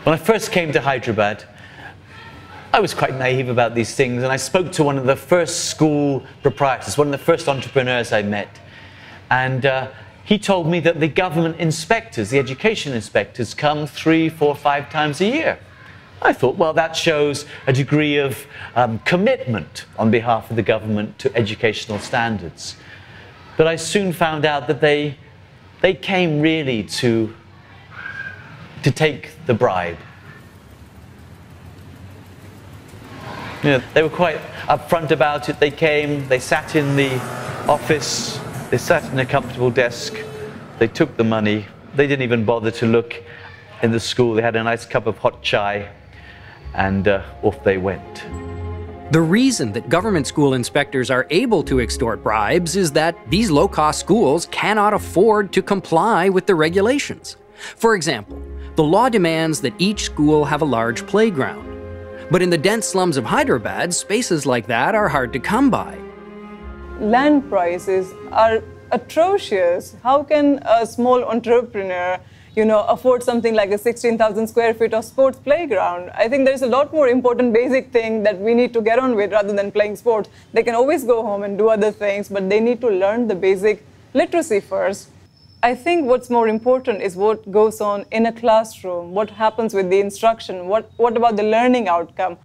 When I first came to Hyderabad, I was quite naive about these things, and I spoke to one of the first school proprietors, one of the first entrepreneurs I met. And he told me that the government inspectors, the education inspectors, come 3, 4, 5 times a year. I thought, well, that shows a degree of commitment on behalf of the government to educational standards. But I soon found out that they came really to take the bribe. You know, they were quite upfront about it. They came, they sat in the office, they sat in a comfortable desk, they took the money, they didn't even bother to look in the school. They had a nice cup of hot chai, and off they went. The reason that government school inspectors are able to extort bribes is that these low-cost schools cannot afford to comply with the regulations. For example, the law demands that each school have a large playground. But in the dense slums of Hyderabad, spaces like that are hard to come by. Land prices are atrocious. How can a small entrepreneur, afford something like a 16,000 square feet of sports playground? I think there's a lot more important basic thing that we need to get on with rather than playing sports. They can always go home and do other things, but they need to learn the basic literacy first. I think what's more important is what goes on in a classroom, what happens with the instruction, what about the learning outcome.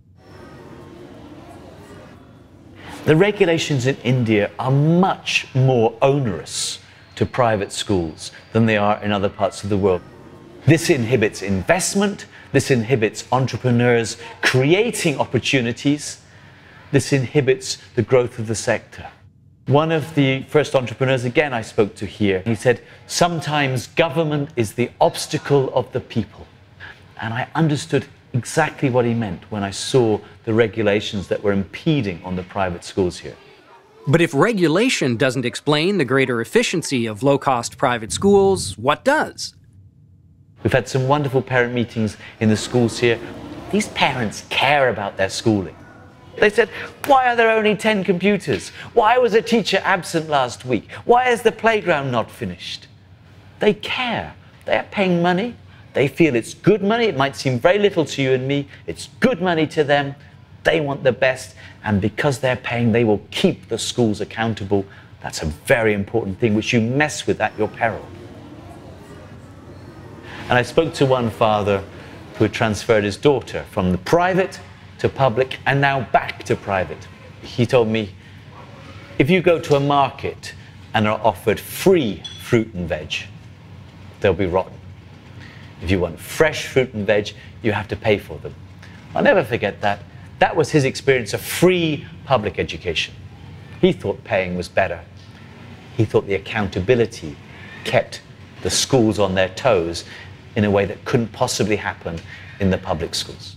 The regulations in India are much more onerous to private schools than they are in other parts of the world. This inhibits investment, this inhibits entrepreneurs creating opportunities, this inhibits the growth of the sector. One of the first entrepreneurs, again, I spoke to here, he said, sometimes government is the obstacle of the people. And I understood exactly what he meant when I saw the regulations that were impeding on the private schools here. But if regulation doesn't explain the greater efficiency of low-cost private schools, what does? We've had some wonderful parent meetings in the schools here. These parents care about their schooling. They said, why are there only 10 computers? Why was a teacher absent last week? Why is the playground not finished? They care. They are paying money. They feel it's good money. It might seem very little to you and me. It's good money to them. They want the best. And because they're paying, they will keep the schools accountable. That's a very important thing, which you mess with at your peril. And I spoke to one father who had transferred his daughter from the private to public, and now back to private. He told me, if you go to a market and are offered free fruit and veg, they'll be rotten. If you want fresh fruit and veg, you have to pay for them. I'll never forget that. That was his experience of free public education. He thought paying was better. He thought the accountability kept the schools on their toes in a way that couldn't possibly happen in the public schools.